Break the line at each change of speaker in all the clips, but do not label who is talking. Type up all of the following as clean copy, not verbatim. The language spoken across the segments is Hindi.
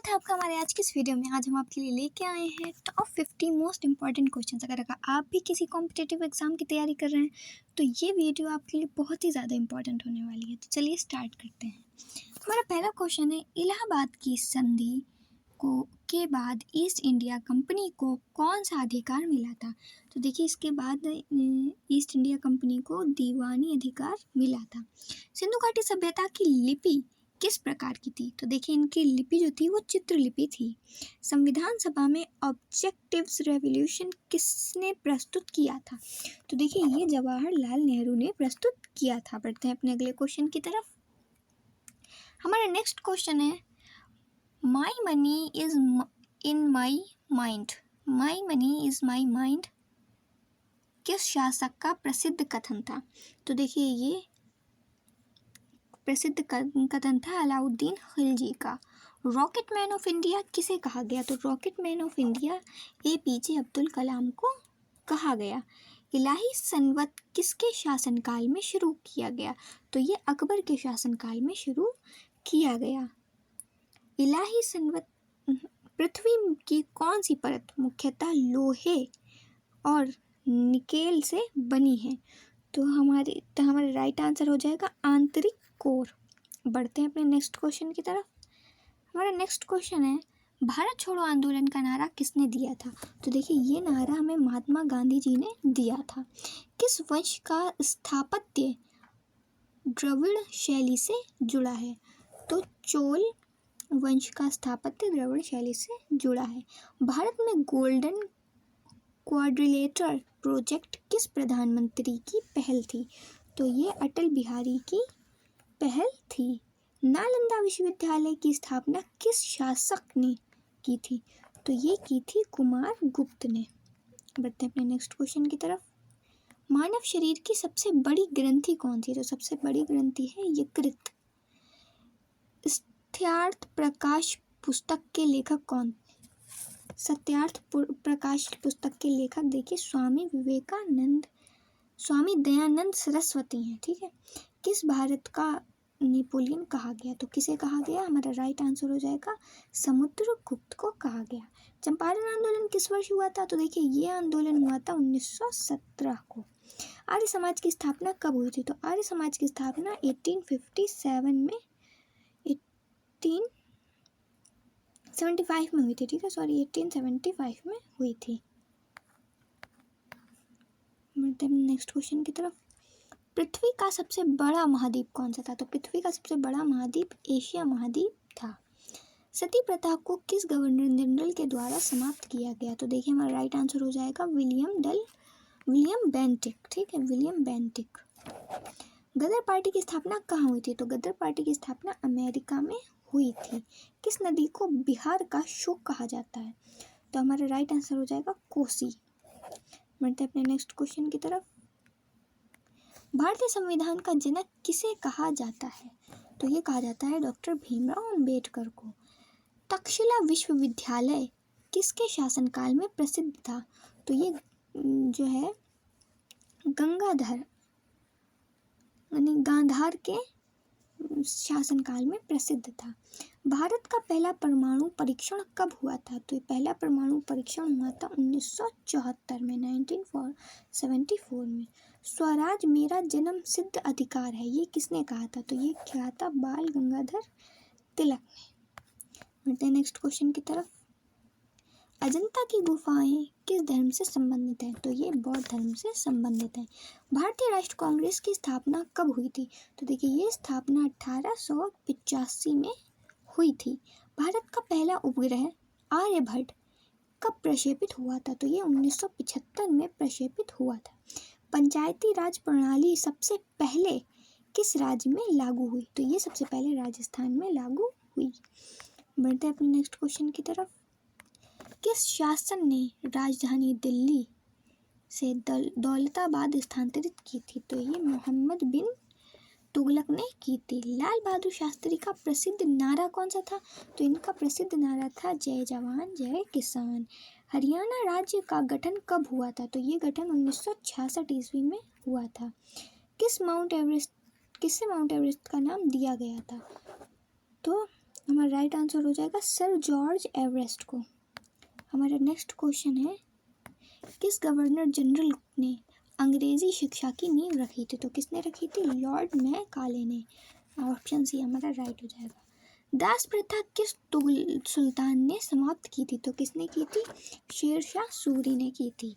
स्वागत है आपका हमारे आज की इस वीडियो में। आज हम आपके लिए लेके आए हैं टॉप 50 मोस्ट इंपॉर्टेंट क्वेश्चंस। अगर आप भी किसी कॉम्पिटिटिव एग्जाम की तैयारी कर रहे हैं तो ये वीडियो आपके लिए बहुत ही ज़्यादा इंपॉर्टेंट होने वाली है। तो चलिए स्टार्ट करते हैं। हमारा पहला क्वेश्चन है, इलाहाबाद की संधि के बाद ईस्ट इंडिया कंपनी को कौन सा अधिकार मिला था? तो देखिए, इसके बाद ईस्ट इंडिया कंपनी को दीवानी अधिकार मिला था। सिंधु घाटी सभ्यता की लिपि किस प्रकार की थी? तो देखिए, इनकी लिपि जो थी वो चित्रलिपि थी। संविधान सभा में ऑब्जेक्टिव्स रेवोल्यूशन किसने प्रस्तुत किया था? तो देखिए, ये जवाहरलाल नेहरू ने प्रस्तुत किया था। बढ़ते हैं अपने अगले क्वेश्चन की तरफ। हमारा नेक्स्ट क्वेश्चन है, my money is in my mind, my money is my mind किस शासक का प्रसिद्ध कथन था? तो देखिए, ये प्रसिद्ध कथन था अलाउद्दीन खिलजी का। रॉकेट मैन ऑफ इंडिया किसे कहा गया? तो rocket man of India APJ Abdul Kalam को कहा गया। इलाही संवत किसके शासनकाल में शुरू किया गया? तो ये अकबर के शासनकाल में शुरू किया गया। इलाही संवत पृथ्वी की कौन सी परत मुख्यतः लोहे और निकेल से बनी है? तो हमारे राइट आंसर हो जाएगा आंतरिक कोर। बढ़ते हैं अपने नेक्स्ट क्वेश्चन की तरफ। हमारा नेक्स्ट क्वेश्चन है, भारत छोड़ो आंदोलन का नारा किसने दिया था? तो देखिए, ये नारा हमें महात्मा गांधी जी ने दिया था। किस वंश का स्थापत्य द्रविड़ शैली से जुड़ा है? तो चोल वंश का स्थापत्य द्रविड़ शैली से जुड़ा है। भारत में गोल्डन क्वाड्रिलेटरल प्रोजेक्ट किस प्रधानमंत्री की पहल थी? तो ये अटल बिहारी की पहल थी। नालंदा विश्वविद्यालय की स्थापना किस शासक ने की थी? तो ये की थी कुमार गुप्त ने। बढ़ते हैं अपने नेक्स्ट क्वेश्चन की तरफ। मानव शरीर की सबसे बड़ी ग्रंथि कौन सी है? तो सबसे बड़ी ग्रंथि है यकृत। सत्यार्थ प्रकाश पुस्तक के लेखक कौन? सत्यार्थ प्रकाश पुस्तक के लेखक देखिए स्वामी दयानंद सरस्वती हैं। ठीक है। किस भारत का नेपोलियन कहा गया? तो किसे कहा गया? हमारा राइट आंसर हो जाएगा समुद्रगुप्त को कहा गया। चंपारण आंदोलन किस वर्ष हुआ था? तो देखिए, ये आंदोलन हुआ था 1917 को। आर्य समाज की स्थापना कब हुई थी? तो आर्य समाज की स्थापना 1875 में हुई थी। ठीक है, 1875 में हुई थी। नेक्स्ट क्वेश्चन की तरफ। पृथ्वी का सबसे बड़ा महाद्वीप कौन सा था? तो पृथ्वी का सबसे बड़ा महाद्वीप एशिया महाद्वीप था। सती प्रथा को किस गवर्नर जनरल के द्वारा समाप्त किया गया? तो देखिए, हमारा राइट आंसर हो जाएगा विलियम बेंटिक। ठीक है, विलियम बेंटिक। गदर पार्टी की स्थापना कहाँ हुई थी? तो गदर पार्टी की स्थापना अमेरिका में हुई थी। किस नदी को बिहार का शोक कहा जाता है? तो हमारा राइट आंसर हो जाएगा कोसी। बढ़ते हैं अपने नेक्स्ट क्वेश्चन की तरफ। भारतीय संविधान का जनक किसे कहा जाता है? तो ये कहा जाता है डॉक्टर भीमराव अंबेडकर को। तक्षशिला विश्वविद्यालय किसके शासनकाल में प्रसिद्ध था? तो ये जो है गांधार के शासनकाल में प्रसिद्ध था। भारत का पहला परमाणु परीक्षण कब हुआ था? तो पहला परमाणु परीक्षण हुआ था 1974 में, 1974 में। स्वराज मेरा जन्म सिद्ध अधिकार है, ये किसने कहा था? तो ये कहा था बाल गंगाधर तिलक ने। बढ़ते हैं नेक्स्ट क्वेश्चन की तरफ। अजंता की गुफाएं किस धर्म से संबंधित हैं? तो ये बौद्ध धर्म से संबंधित है। भारतीय राष्ट्र कांग्रेस की स्थापना कब हुई थी? तो देखिए, ये स्थापना 1885 में हुई थी। भारत का पहला उपग्रह आर्यभट्ट कब प्रक्षेपित हुआ था? तो ये 1975 में प्रक्षेपित हुआ था। पंचायती राज प्रणाली सबसे पहले किस राज्य में लागू हुई? तो ये सबसे पहले राजस्थान में लागू हुई। बढ़ते हैं अपने नेक्स्ट क्वेश्चन की तरफ। किस शासन ने राजधानी दिल्ली से दौलताबाद स्थानांतरित की थी? तो ये मोहम्मद बिन तुगलक ने की थी। लाल बहादुर शास्त्री का प्रसिद्ध नारा कौन सा था? तो इनका प्रसिद्ध नारा था जय जवान जय किसान। हरियाणा राज्य का गठन कब हुआ था? तो ये गठन 1966 ईस्वी में हुआ था। किससे माउंट एवरेस्ट का नाम दिया गया था? तो हमारा राइट आंसर हो जाएगा सर जॉर्ज एवरेस्ट को। हमारा नेक्स्ट क्वेश्चन है, किस गवर्नर जनरल ने अंग्रेजी शिक्षा की नींव रखी थी? तो किसने रखी थी? लॉर्ड मैकाले ने। ऑप्शन सी हमारा राइट हो जाएगा। दास प्रथा किस सुल्तान ने समाप्त की थी? तो किसने की थी? शेरशाह सूरी ने की थी।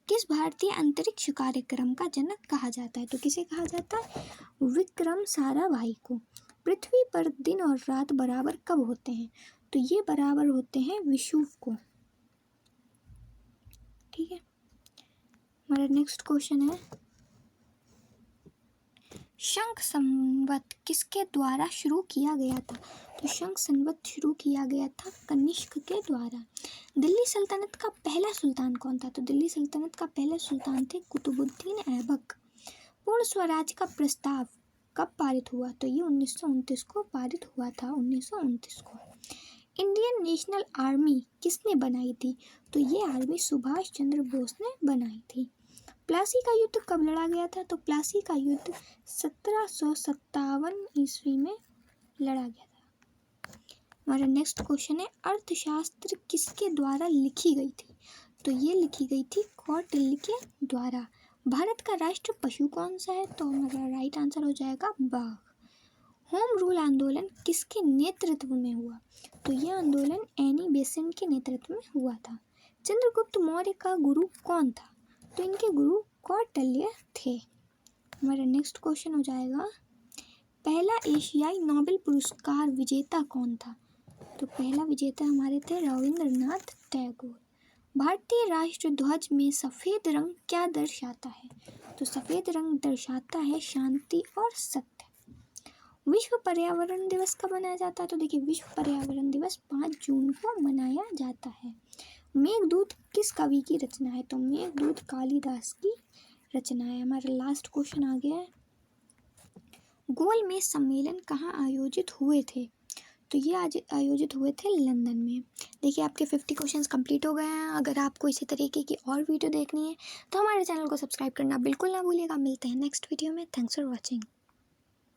किस भारतीय अंतरिक्ष कार्यक्रम का जनक कहा जाता है? तो किसे कहा जाता है? विक्रम साराभाई को। पृथ्वी पर दिन और रात बराबर कब होते हैं? तो ये बराबर होते हैं विषुव को। ठीक है, हमारा नेक्स्ट क्वेश्चन है, शंख संवत किसके द्वारा शुरू किया गया था? तो शंख संवत शुरू किया गया था कनिष्क के द्वारा। दिल्ली सल्तनत का पहला सुल्तान कौन था? तो दिल्ली सल्तनत का पहला सुल्तान थे कुतुबुद्दीन ऐबक। पूर्ण स्वराज का प्रस्ताव कब पारित हुआ? तो ये 1929 को पारित हुआ था, 1929 को। इंडियन नेशनल आर्मी किसने बनाई थी? तो ये आर्मी सुभाष चंद्र बोस ने बनाई थी। प्लासी का युद्ध कब लड़ा गया था? तो प्लासी का युद्ध 1757 ईस्वी में लड़ा गया था। हमारा नेक्स्ट क्वेश्चन है, अर्थशास्त्र किसके द्वारा लिखी गई थी? तो ये लिखी गई थी कौटिल्य के द्वारा। भारत का राष्ट्र पशु कौन सा है? तो हमारा राइट आंसर हो जाएगा बाघ। होम रूल आंदोलन किसके नेतृत्व में हुआ? तो यह आंदोलन एनी बेसेंट के नेतृत्व में हुआ था। चंद्रगुप्त मौर्य का गुरु कौन था? तो इनके गुरु कौटिल्य थे। हमारा नेक्स्ट क्वेश्चन हो जाएगा, पहला एशियाई नोबेल पुरस्कार विजेता कौन था? तो पहला विजेता हमारे थे रविंद्रनाथ टैगोर। भारतीय राष्ट्र ध्वज में सफ़ेद रंग क्या दर्शाता है? तो सफ़ेद रंग दर्शाता है शांति और सत्य। विश्व पर्यावरण दिवस कब मनाया जाता है? तो देखिए, विश्व पर्यावरण दिवस 5 जून को मनाया जाता है। मेघदूत किस कवि की रचना है? तो मेघदूत कालिदास की रचना है। हमारा लास्ट क्वेश्चन आ गया है, गोलमेज सम्मेलन कहाँ आयोजित हुए थे? तो ये आज आयोजित हुए थे लंदन में। देखिए, आपके 50 क्वेश्चंस कंप्लीट हो गए हैं। अगर आपको इसी तरीके की और वीडियो देखनी है तो हमारे चैनल को सब्सक्राइब करना बिल्कुल ना भूलिएगा। मिलते हैं नेक्स्ट वीडियो में। Thanks for watching.